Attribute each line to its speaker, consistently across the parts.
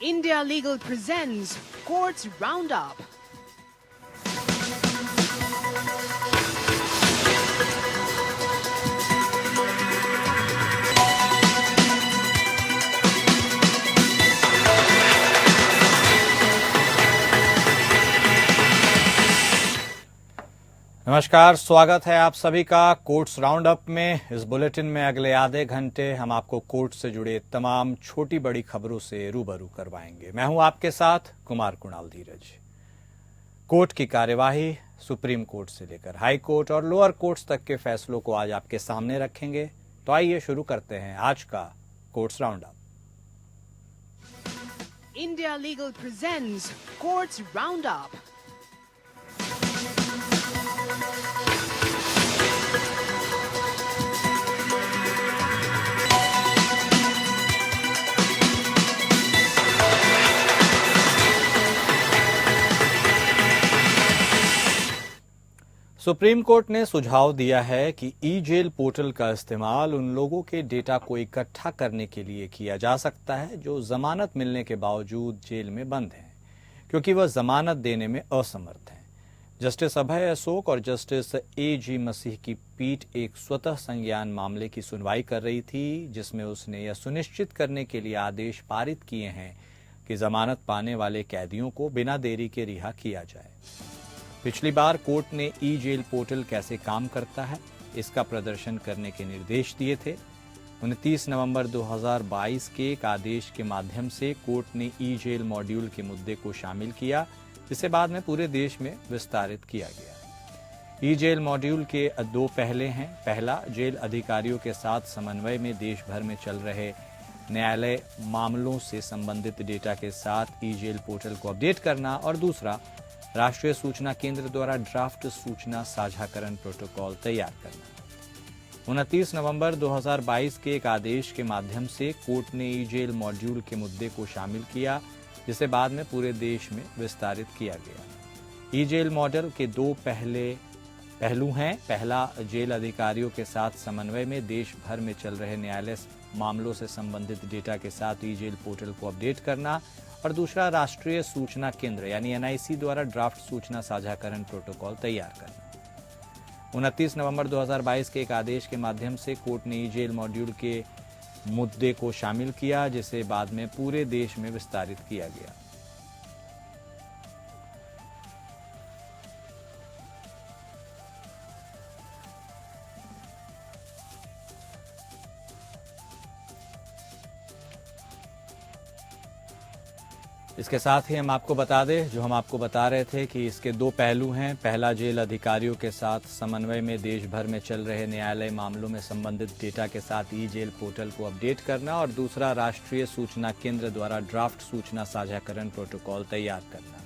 Speaker 1: India Legal presents Courts Roundup.
Speaker 2: नमस्कार, स्वागत है आप सभी का कोर्ट्स राउंड अप में। इस बुलेटिन में अगले आधे घंटे हम आपको कोर्ट से जुड़े तमाम छोटी बड़ी खबरों से रूबरू करवाएंगे। मैं हूं आपके साथ कुमार कुणाल धीरज। कोर्ट की कार्यवाही सुप्रीम कोर्ट से लेकर हाई कोर्ट और लोअर कोर्ट्स तक के फैसलों को आज आपके सामने रखेंगे। तो आइए शुरू करते हैं आज का courts round up.
Speaker 1: India Legal presents Courts Roundup.
Speaker 2: Supreme court ने सुझाव दिया है कि ई जेल पोर्टल का इस्तेमाल उन लोगों के डेटा को इकट्ठा करने के लिए किया जा सकता है जो जमानत मिलने के बावजूद जेल में बंद हैं, क्योंकि वह जमानत देने में असमर्थ हैं। जस्टिस अभय अशोक और जस्टिस ए.जी. मसीह की पीठ एक स्वतः संज्ञान मामले की सुनवाई कर रही थी, जिसमें उसने यह सुनिश्चित करने के लिए आदेश पारित किए हैं कि जमानत पाने वाले कैदियों को बिना देरी के रिहा किया जाए। पिछली बार कोर्ट ने ई जेल पोर्टल कैसे काम करता है इसका प्रदर्शन करने के निर्देश दिए थे। 29 नवंबर 2022 के एक आदेश के माध्यम से कोर्ट ने ई जेल मॉड्यूल के मुद्दे को शामिल किया, जिसे बाद में पूरे देश में विस्तारित किया गया। ई जेल मॉड्यूल के दो पहले हैं। पहला, जेल अधिकारियों के साथ समन्वय में देश भर में चल रहे न्यायालय मामलों से संबंधित डेटा के साथ ई जेल पोर्टल को अपडेट करना, और दूसरा, राष्ट्रीय सूचना केंद्र द्वारा ड्राफ्ट सूचना साझाकरण प्रोटोकॉल तैयार करना। 29 नवंबर 2022 के एक आदेश के माध्यम से कोर्ट ने ई जेल मॉड्यूल के मुद्दे को शामिल किया, जिसे बाद में पूरे देश में विस्तारित किया गया। ई जेल मॉडल के दो पहलू हैं। पहला, जेल अधिकारियों के साथ समन्वय में देश भर में चल रहे न्यायालय मामलों से संबंधित डेटा के साथ ई जेल पोर्टल को अपडेट करना, और दूसरा, राष्ट्रीय सूचना केंद्र यानी एनआईसी द्वारा ड्राफ्ट सूचना साझाकरण प्रोटोकॉल तैयार करना। 29 नवंबर 2022 के एक आदेश के माध्यम से कोर्ट ने ई जेल मॉड्यूल के मुद्दे को शामिल किया, जिसे बाद में पूरे देश में विस्तारित किया गया। इसके साथ ही हम आपको बता दें, जो हम आपको बता रहे थे कि इसके दो पहलू हैं। पहला, जेल अधिकारियों के साथ समन्वय में देश भर में चल रहे न्यायालय मामलों में संबंधित डेटा के साथ ई जेल पोर्टल को अपडेट करना, और दूसरा, राष्ट्रीय सूचना केंद्र द्वारा ड्राफ्ट सूचना साझाकरण प्रोटोकॉल तैयार करना।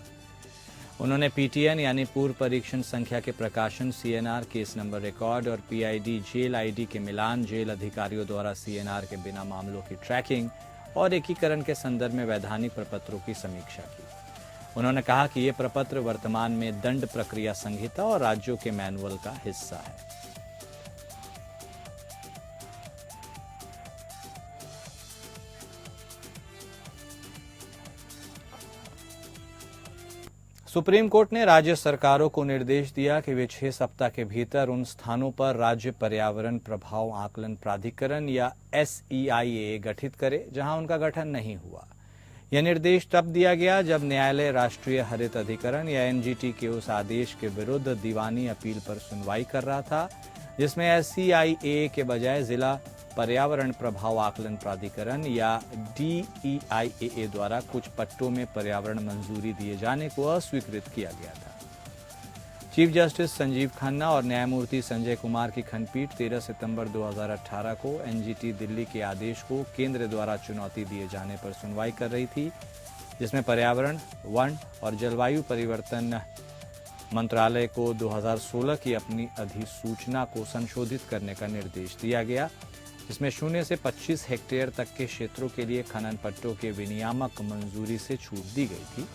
Speaker 2: उन्होंने पीटीएन यानी पूर्व परीक्षण संख्या के प्रकाशन, सीएनआर केस नंबर रिकॉर्ड और पीआईडी जेल आईडी के मिलान, जेल अधिकारियों द्वारा सीएनआर के बिना मामलों की ट्रैकिंग और एकीकरण के संदर्भ में वैधानिक प्रपत्रों की समीक्षा की। उन्होंने कहा कि ये प्रपत्र वर्तमान में दंड प्रक्रिया संहिता और राज्यों के मैनुअल का हिस्सा है। सुप्रीम कोर्ट ने राज्य सरकारों को निर्देश दिया कि वे 6 सप्ताह के भीतर उन स्थानों पर राज्य पर्यावरण प्रभाव आकलन प्राधिकरण या SEIA गठित करे जहां उनका गठन नहीं हुआ। यह निर्देश तब दिया गया जब न्यायालय राष्ट्रीय हरित अधिकरण या NGT के उस आदेश के विरुद्ध दीवानी अपील पर सुनवाई कर रहा था, जिसमें SEIA के बजाय जिला पर्यावरण प्रभाव आकलन प्राधिकरण या DEIAA द्वारा कुछ पट्टों में पर्यावरण मंजूरी दिए जाने को अस्वीकृत किया गया था। चीफ जस्टिस संजीव खन्ना और न्यायमूर्ति संजय कुमार की खंडपीठ 13 सितंबर 2018 को NGT दिल्ली के आदेश को केंद्र द्वारा चुनौती दिए जाने पर सुनवाई कर रही थी, जिसमें पर्यावरण, वन और जलवायु परिवर्तन मंत्रालय को 2016 की अपनी अधिसूचना को संशोधित करने का निर्देश दिया गया, जिसमें 0 से 25 हेक्टेयर तक के क्षेत्रों के लिए खनन पट्टों के विनियामक मंजूरी से छूट दी गई थी।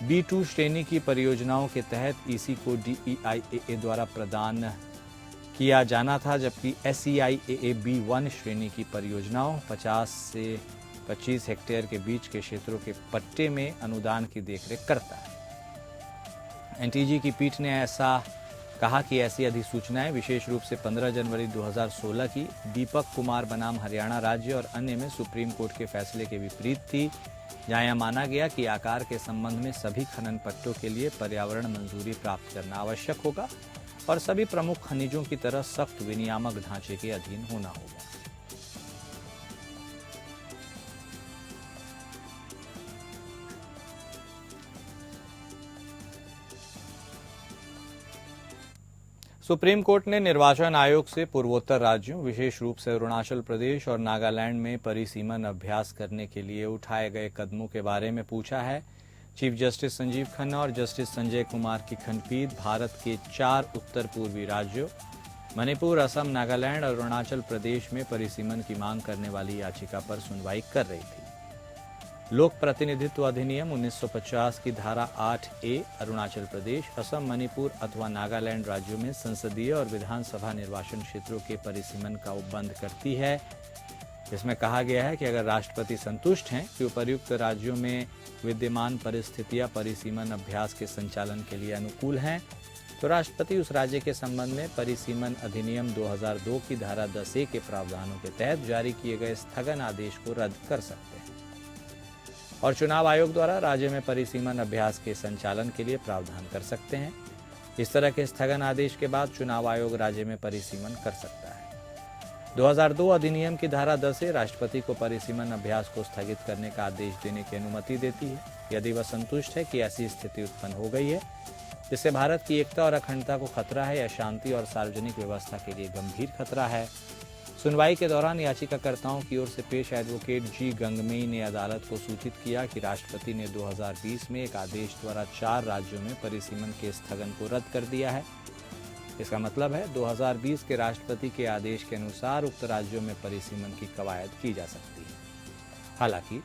Speaker 2: B2 श्रेणी की परियोजनाओं के तहत इसी को DEIAA द्वारा प्रदान किया जाना था, जबकि SEIAA B1 श्रेणी की परियोजनाओं 50 से 25 हेक्टेयर के बीच के क्षेत्रों के पट्टे में अनुदान की देखरेख करता है। एनटीजी की पीठ ने ऐसा कहा कि ऐसी अधिसूचनाएं विशेष रूप से 15 जनवरी 2016 की दीपक कुमार बनाम हरियाणा राज्य और अन्य में सुप्रीम कोर्ट के फैसले के विपरीत थी, जहां यह माना गया कि आकार के संबंध में सभी खनन पट्टों के लिए पर्यावरण मंजूरी प्राप्त करना आवश्यक होगा और सभी प्रमुख खनिजों की तरह सख्त विनियामक ढांचे के अधीन होना होगा। सुप्रीम कोर्ट ने निर्वाचन आयोग से पूर्वोत्तर राज्यों, विशेष रूप से अरुणाचल प्रदेश और नागालैंड में परिसीमन अभ्यास करने के लिए उठाए गए कदमों के बारे में पूछा है। चीफ जस्टिस संजीव खन्ना और जस्टिस संजय कुमार की खंडपीठ भारत के 4 उत्तर पूर्वी राज्यों मणिपुर, असम, नागालैंड और अरुणाचल प्रदेश में परिसीमन की मांग करने वाली याचिका पर सुनवाई कर रही थी। लोक प्रतिनिधित्व अधिनियम 1950 की धारा 8A अरुणाचल प्रदेश, असम, मणिपुर अथवा नागालैंड राज्यों में संसदीय और विधानसभा निर्वाचन क्षेत्रों के परिसीमन का उपबंध करती है। इसमें कहा गया है कि अगर राष्ट्रपति संतुष्ट हैं कि उपर्युक्त राज्यों में विद्यमान परिस्थितियां परिसीमन अभ्यास के संचालन के लिए अनुकूल हैं, तो राष्ट्रपति उस राज्य के संबंध में परिसीमन अधिनियम 2002 की धारा 10A के प्रावधानों के तहत जारी किए गए स्थगन आदेश को रद्द कर सकते हैं और चुनाव आयोग द्वारा राज्य में परिसीमन अभ्यास के संचालन के लिए प्रावधान कर सकते हैं। इस तरह के स्थगन आदेश के बाद चुनाव आयोग राज्य में परिसीमन कर सकता है। 2002 अधिनियम की धारा 10A राष्ट्रपति को परिसीमन अभ्यास को स्थगित करने का आदेश देने की अनुमति देती है यदि वह संतुष्ट है कि ऐसी स्थिति उत्पन्न हो गई है जिससे भारत की एकता और अखंडता को खतरा है या शांति और सार्वजनिक व्यवस्था के लिए गंभीर खतरा है। सुनवाई के दौरान याचिकाकर्ताओं की ओर से पेश एडवोकेट जी गंगमेई ने अदालत को सूचित किया कि राष्ट्रपति ने 2020 में एक आदेश द्वारा 4 राज्यों में परिसीमन के स्थगन को रद्द कर दिया है। इसका मतलब है 2020 के राष्ट्रपति के आदेश के अनुसार उक्त राज्यों में परिसीमन की कवायद की जा सकती है। हालांकि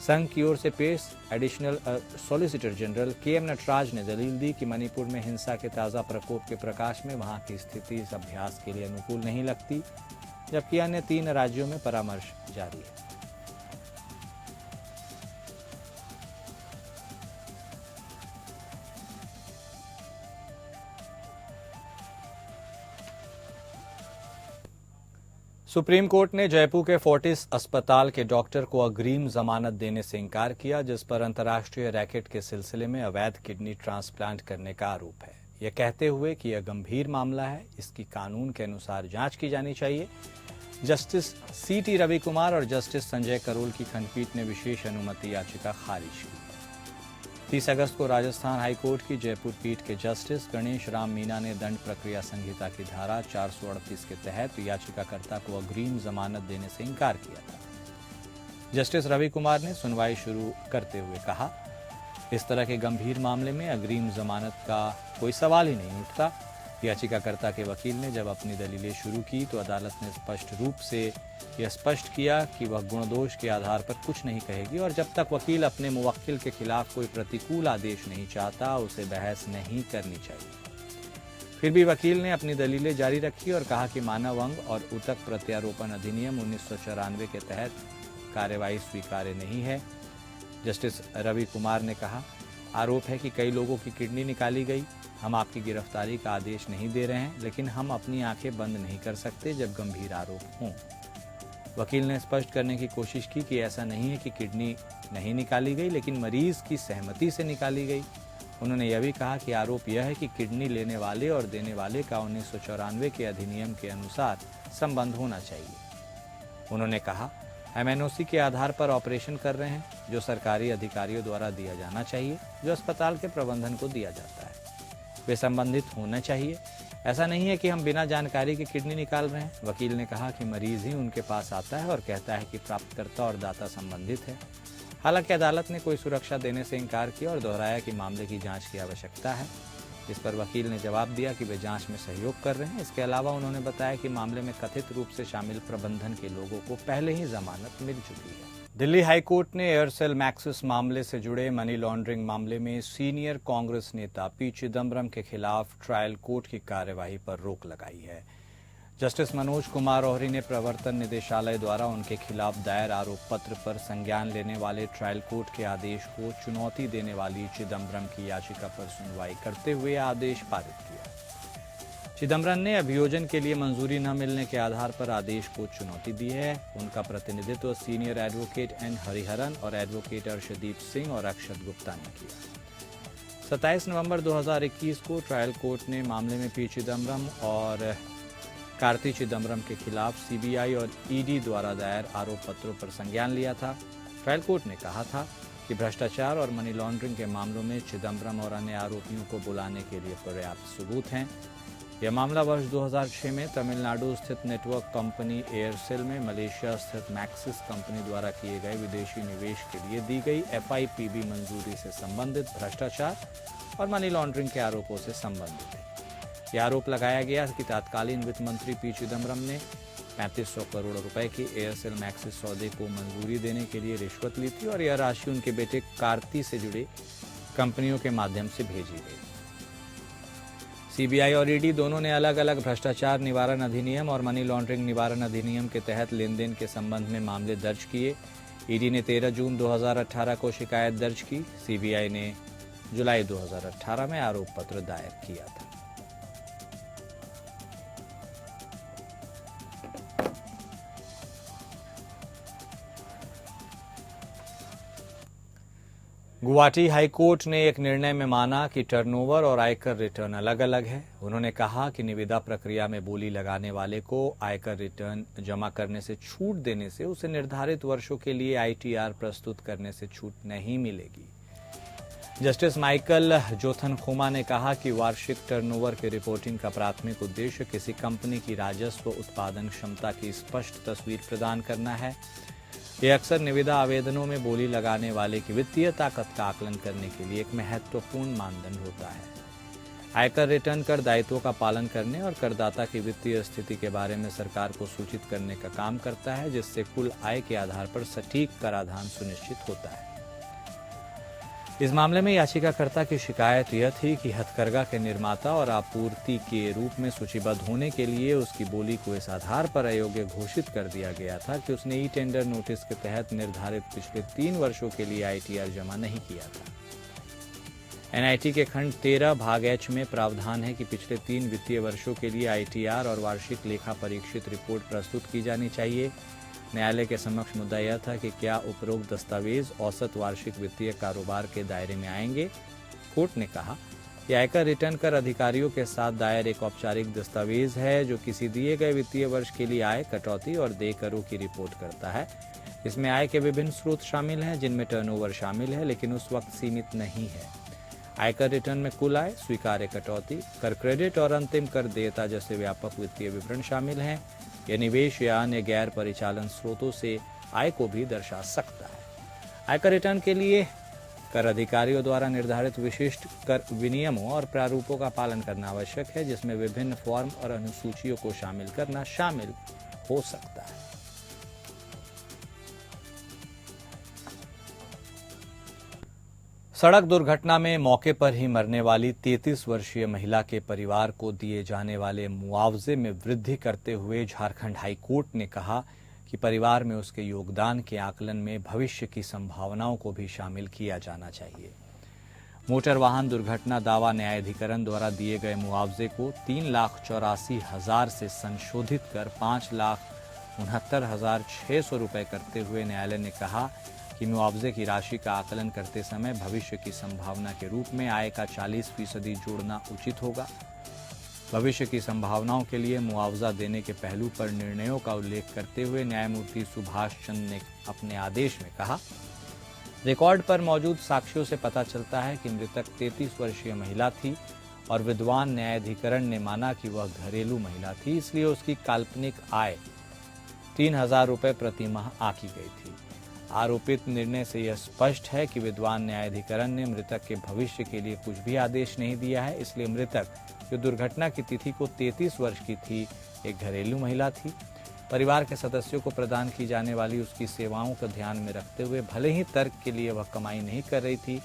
Speaker 2: संघ की ओर से पेश additional solicitor general KM Nataraj ने दलील दी कि मणिपुर में हिंसा के ताज़ा प्रकोप के प्रकाश में वहां की स्थिति इस अभ्यास के लिए अनुकूल नहीं लगती, जबकि अन्य 3 राज्यों में परामर्श जारी है। सुप्रीम कोर्ट ने जयपुर के फोर्टिस अस्पताल के डॉक्टर को अग्रिम जमानत देने से इनकार किया, जिस पर अंतर्राष्ट्रीय रैकेट के सिलसिले में अवैध किडनी ट्रांसप्लांट करने का आरोप है। यह कहते हुए कि यह गंभीर मामला है, इसकी कानून के अनुसार जांच की जानी चाहिए। जस्टिस CT रवि कुमार और जस्टिस संजय करोल की खंडपीठ ने विशेष अनुमति याचिका खारिज की। 30 अगस्त को राजस्थान हाईकोर्ट की जयपुर पीठ के जस्टिस गणेश राम मीना ने दंड प्रक्रिया संहिता की धारा 438 के तहत याचिकाकर्ता को अग्रिम जमानत देने से इनकार किया था। जस्टिस रवि कुमार ने सुनवाई शुरू करते हुए कहा, इस तरह के गंभीर मामले में अग्रिम जमानत का कोई सवाल ही नहीं उठता। याचिकाकर्ता के वकील ने जब अपनी दलीलें शुरू की तो अदालत ने स्पष्ट रूप से यह स्पष्ट किया कि वह गुणदोष के आधार पर कुछ नहीं कहेगी और जब तक वकील अपने मुवक्किल के खिलाफ कोई प्रतिकूल आदेश नहीं चाहता, उसे बहस नहीं करनी चाहिए। फिर भी वकील ने अपनी दलीलें जारी रखी और कहा कि मानव अंग और ऊतक प्रत्यारोपण अधिनियम 1994 के तहत कार्यवाही स्वीकार्य नहीं है। जस्टिस रवि कुमार ने कहा, आरोप है कि कई लोगों की किडनी निकाली गई। हम आपकी गिरफ्तारी का आदेश नहीं दे रहे हैं, लेकिन हम अपनी आंखें बंद नहीं कर सकते जब गंभीर आरोप हों। वकील ने स्पष्ट करने की कोशिश की कि ऐसा नहीं है कि किडनी नहीं निकाली गई, लेकिन मरीज की सहमति से निकाली गई। उन्होंने यह भी कहा कि आरोप यह है कि किडनी लेने वाले और देने वाले का 1994 के अधिनियम के अनुसार संबंध होना चाहिए। उन्होंने कहा, हम NOC के आधार पर ऑपरेशन कर रहे हैं, जो सरकारी अधिकारियों द्वारा दिया जाना चाहिए, जो अस्पताल के प्रबंधन को दिया जाता है। वे संबंधित होना चाहिए। ऐसा नहीं है कि हम बिना जानकारी के किडनी निकाल रहे हैं। वकील ने कहा कि मरीज ही उनके पास आता है और कहता है कि प्राप्तकर्ता और दाता संबंधित है। हालांकि अदालत ने कोई सुरक्षा देने से इनकार किया और दोहराया कि मामले की जांच की आवश्यकता है। इस पर वकील ने जवाब दिया कि वे जांच में सहयोग कर रहे हैं। इसके अलावा उन्होंने बताया कि मामले में कथित रूप से शामिल प्रबंधन के लोगों को पहले ही जमानत मिल चुकी है। दिल्ली हाईकोर्ट ने एयरसेल मैक्सिस मामले से जुड़े मनी लॉन्ड्रिंग मामले में सीनियर कांग्रेस नेता P. चिदम्बरम के खिलाफ ट्रायल कोर्ट की कार्यवाही पर रोक लगाई है। जस्टिस मनोज कुमार ओहरी ने प्रवर्तन निदेशालय द्वारा उनके खिलाफ दायर आरोप पत्र पर संज्ञान लेने वाले ट्रायल कोर्ट के आदेश को चुनौती देने वाली चिदम्बरम की याचिका पर सुनवाई करते हुए आदेश पारित किया। चिदम्बरम ने अभियोजन के लिए मंजूरी न मिलने के आधार पर आदेश को चुनौती दी है। उनका प्रतिनिधित्व सीनियर एडवोकेट एन हरिहरन और एडवोकेट अर्शदीप सिंह और अक्षत गुप्ता ने किया। 27 नवंबर 2021 को ट्रायल कोर्ट ने मामले में पी चिदम्बरम और कार्ति चिदम्बरम के खिलाफ सीबीआई और ईडी द्वारा दायर आरोप पत्रों पर संज्ञान लिया था। ट्रायल कोर्ट ने कहा था कि भ्रष्टाचार और मनी लॉन्ड्रिंग के मामलों में चिदम्बरम और अन्य आरोपियों को बुलाने के लिए पर्याप्त सबूत हैं। यह मामला वर्ष 2006 में तमिलनाडु स्थित नेटवर्क कंपनी एयरसेल में मलेशिया स्थित मैक्सिस कंपनी द्वारा किए गए विदेशी निवेश के लिए दी गई FIPB मंजूरी से संबंधित भ्रष्टाचार और मनी लॉन्ड्रिंग के आरोपों से संबंधित है। यह आरोप लगाया गया कि तत्कालीन वित्त मंत्री पी चिदम्बरम ने 3500 करोड़ रुपए के एयरसेल मैक्सिस सौदे को मंजूरी देने के लिए रिश्वत ली थी और यह राशि उनके बेटे कार्ति से जुड़े कंपनियों के माध्यम से भेजी गई। सीबीआई और ईडी दोनों ने अलग अलग भ्रष्टाचार निवारण अधिनियम और मनी लॉन्ड्रिंग निवारण अधिनियम के तहत लेन देन के संबंध में मामले दर्ज किए। ईडी ने 13 जून 2018 को शिकायत दर्ज की। सीबीआई ने जुलाई 2018 में आरोप पत्र दायर किया था। गुवाहाटी हाईकोर्ट ने एक निर्णय में माना कि टर्नओवर और आयकर रिटर्न अलग अलग है। उन्होंने कहा कि निविदा प्रक्रिया में बोली लगाने वाले को आयकर रिटर्न जमा करने से छूट देने से उसे निर्धारित वर्षों के लिए ITR प्रस्तुत करने से छूट नहीं मिलेगी। जस्टिस माइकल जोथनखोमा ने कहा कि वार्षिक टर्नओवर की रिपोर्टिंग का प्राथमिक उद्देश्य किसी कंपनी की राजस्व उत्पादन क्षमता की स्पष्ट तस्वीर प्रदान करना है। यह अक्सर निविदा आवेदनों में बोली लगाने वाले की वित्तीय ताकत का आकलन करने के लिए एक महत्वपूर्ण मानदंड होता है। आयकर रिटर्न कर दायित्वों का पालन करने और करदाता की वित्तीय स्थिति के बारे में सरकार को सूचित करने का काम करता है, जिससे कुल आय के आधार पर सटीक कराधान सुनिश्चित होता है। इस मामले में याचिकाकर्ता की शिकायत यह थी कि हथकरघा के निर्माता और आपूर्ति के रूप में सूचीबद्ध होने के लिए उसकी बोली को इस आधार पर अयोग्य घोषित कर दिया गया था कि उसने ई-टेंडर नोटिस के तहत निर्धारित पिछले 3 वर्षों के लिए ITR जमा नहीं किया था। NIT के खंड 13 भाग H में प्रावधान है कि पिछले 3 वित्तीय वर्षों के लिए ITR और वार्षिक लेखा परीक्षित रिपोर्ट प्रस्तुत की जानी चाहिए। न्यायालय के समक्ष मुद्दा यह था कि क्या उपरोक्त दस्तावेज औसत वार्षिक वित्तीय कारोबार के दायरे में आएंगे। कोर्ट ने कहा कि आयकर रिटर्न कर अधिकारियों के साथ दायर एक औपचारिक दस्तावेज है जो किसी दिए गए वित्तीय वर्ष के लिए आय, कटौती और देय करों की रिपोर्ट करता है। इसमें आय के विभिन्न स्रोत शामिल हैं, जिनमें टर्नओवर शामिल है, लेकिन उस वक्त सीमित नहीं है। आयकर रिटर्न में कुल आय, स्वीकार्य कटौती, कर क्रेडिट और अंतिम कर देयता जैसे व्यापक वित्तीय विवरण शामिल हैं। यह निवेश या अन्य गैर परिचालन स्रोतों से आय को भी दर्शा सकता है। आयकर रिटर्न के लिए कर अधिकारियों द्वारा निर्धारित विशिष्ट कर विनियमों और प्रारूपों का पालन करना आवश्यक है, जिसमें विभिन्न फॉर्म और अनुसूचियों को शामिल करना शामिल हो सकता है। सड़क दुर्घटना में मौके पर ही मरने वाली 33 वर्षीय महिला के परिवार को दिए जाने वाले मुआवजे में वृद्धि करते हुए झारखंड हाई कोर्ट ने कहा कि परिवार में उसके योगदान के आकलन में भविष्य की संभावनाओं को भी शामिल किया जाना चाहिए। मोटर वाहन दुर्घटना दावा न्यायाधिकरण द्वारा दिए गए मुआवजे को 3,84,000 से संशोधित कर 5,69,600 रुपए करते हुए न्यायालय ने कहा कि मुआवजे की राशि का आकलन करते समय भविष्य की संभावना के रूप में आय का 40% जोड़ना उचित होगा। भविष्य की संभावनाओं के लिए मुआवजा देने के पहलू पर निर्णयों का उल्लेख करते हुए न्यायमूर्ति सुभाष चंद्र ने अपने आदेश में कहा, रिकॉर्ड पर मौजूद साक्ष्यों से पता चलता है कि मृतक 33 वर्षीय महिला थी और विद्वान न्यायाधिकरण ने माना कि वह घरेलू महिला थी, इसलिए उसकी काल्पनिक आय 3,000 रुपए प्रति माह आंकी गई थी। आरोपित निर्णय से यह स्पष्ट है कि विद्वान न्यायाधिकरण ने मृतक के भविष्य के लिए कुछ भी आदेश नहीं दिया है, इसलिए मृतक जो दुर्घटना की तिथि को 33 वर्ष की थी एक घरेलू महिला थी। परिवार के सदस्यों को प्रदान की जाने वाली उसकी सेवाओं को ध्यान में रखते हुए भले ही तर्क के लिए वह कमाई नहीं कर रही थी,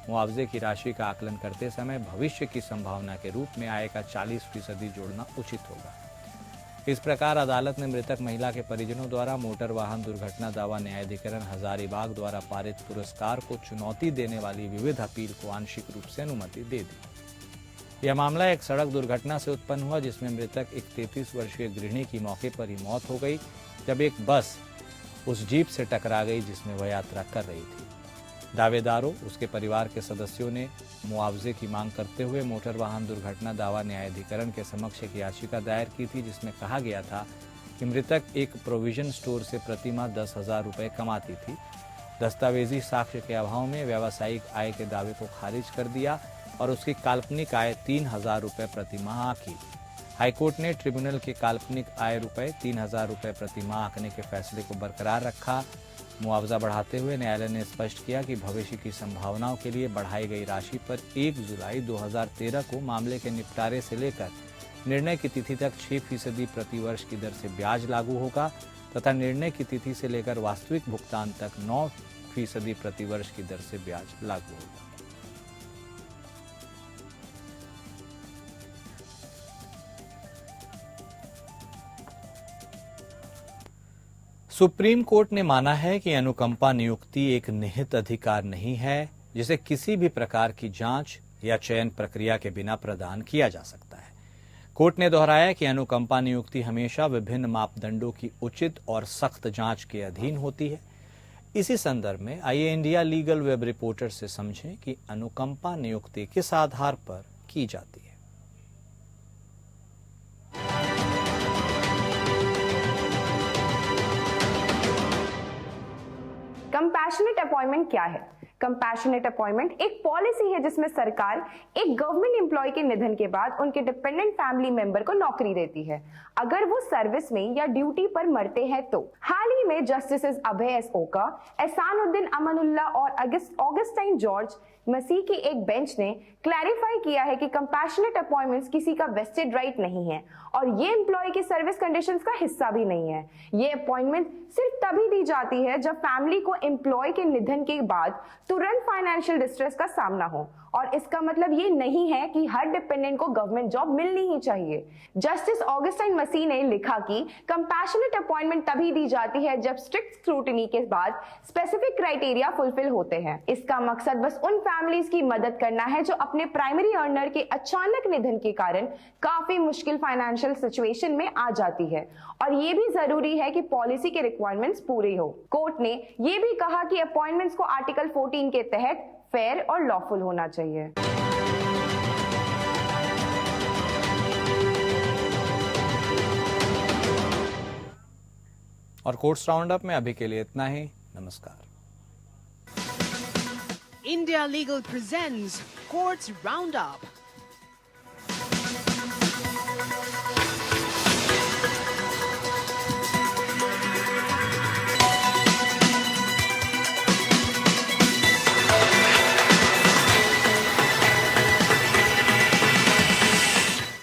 Speaker 2: मुआवजे की राशि का आकलन करते समय भविष्य की संभावना के रूप में आय का 40% जोड़ना उचित होगा। इस प्रकार अदालत ने मृतक महिला के परिजनों द्वारा मोटर वाहन दुर्घटना दावा न्यायाधिकरण हजारीबाग द्वारा पारित पुरस्कार को चुनौती देने वाली विविध अपील को आंशिक रूप से अनुमति दे दी। यह मामला एक सड़क दुर्घटना से उत्पन्न हुआ जिसमें मृतक एक 33 वर्षीय गृहिणी की मौके पर ही मौत हो गई जब एक बस उस जीप से टकरा गई जिसमें वह यात्रा कर रही थी। दावेदारों उसके परिवार के सदस्यों ने मुआवजे की मांग करते हुए मोटर वाहन दुर्घटना दावा न्यायाधिकरण के समक्ष एक याचिका दायर की थी जिसमें कहा गया था कि मृतक एक प्रोविजन स्टोर से प्रतिमाह 10,000 रुपये कमाती थी। दस्तावेजी साक्ष्य के अभाव में व्यावसायिक आय के दावे को खारिज कर दिया और उसकी काल्पनिक आय 3,000 रुपये प्रतिमाह आंकी। हाईकोर्ट ने ट्रिब्यूनल के काल्पनिक आय रुपये 3,000 रुपये प्रतिमाह आंकने के फैसले को बरकरार रखा। मुआवजा बढ़ाते हुए न्यायालय ने स्पष्ट किया कि भविष्य की संभावनाओं के लिए बढ़ाई गई राशि पर 1 जुलाई 2013 को मामले के निपटारे से लेकर निर्णय की तिथि तक 6% प्रतिवर्ष की दर से ब्याज लागू होगा तथा निर्णय की तिथि से लेकर वास्तविक भुगतान तक 9% प्रतिवर्ष की दर से ब्याज लागू होगा। सुप्रीम कोर्ट ने माना है कि अनुकंपा नियुक्ति एक निहित अधिकार नहीं है जिसे किसी भी प्रकार की जांच या चयन प्रक्रिया के बिना प्रदान किया जा सकता है। कोर्ट ने दोहराया कि अनुकंपा नियुक्ति हमेशा विभिन्न मापदंडों की उचित और सख्त जांच के अधीन होती है। इसी संदर्भ में आइए इंडिया लीगल वेब रिपोर्टर से समझें कि अनुकंपा नियुक्ति किस आधार पर की जाती है।
Speaker 3: कंपैशनेट अपॉइंटमेंट क्या है? कंपैशनेट अपॉइंटमेंट एक पॉलिसी है जिसमें सरकार एक गवर्नमेंट एम्प्लॉय के निधन के बाद उनके डिपेंडेंट फैमिली मेंबर को नौकरी देती है अगर वो सर्विस में या ड्यूटी पर मरते हैं तो। हाल ही में जस्टिसेस अभय एस ओका, एहसानुद्दीन अमानुल्ला और ऑगस्टाइन जॉर्ज मसीह की एक बेंच ने क्लैरिफाई किया है कि कंपैशनेट अपॉइंटमेंट्स किसी का वेस्टेड राइट नहीं है और ये एम्प्लॉय की सर्विस कंडीशंस का हिस्सा भी नहीं है। ये अपॉइंटमेंट सिर्फ तभी दी जाती है जब फैमिली को एम्प्लॉय के निधन के बाद तुरंत फाइनेंशियल डिस्ट्रेस का सामना हो और इसका मतलब ये नहीं है कि हर डिपेंडेंट को गवर्नमेंट जॉब मिलनी ही चाहिए। जस्टिस ऑगस्टाइन मसीह ने लिखा कि कंपैशनेट अपॉइंटमेंट तभी दी जाती है जब स्ट्रिक्ट स्क्रूटिनी के बाद स्पेसिफिक क्राइटेरिया फुलफिल होते हैं। इसका मकसद बस उन फैमिलीज की मदद करना है जो अपने प्राइमरी अर्नर के अचानक निधन के कारण काफी मुश्किल फाइनेंशियल सिचुएशन में आ जाती है और ये भी जरूरी है कि पॉलिसी के रिक्वायरमेंट्स पूरे हो। कोर्ट ने ये भी कहा कि अपॉइंटमेंट्स को आर्टिकल 14 के तहत फेयर और लॉफुल होना चाहिए।
Speaker 2: और कोर्ट्स राउंड अप में अभी के लिए इतना ही। नमस्कार।
Speaker 1: India Legal presents Courts Roundup.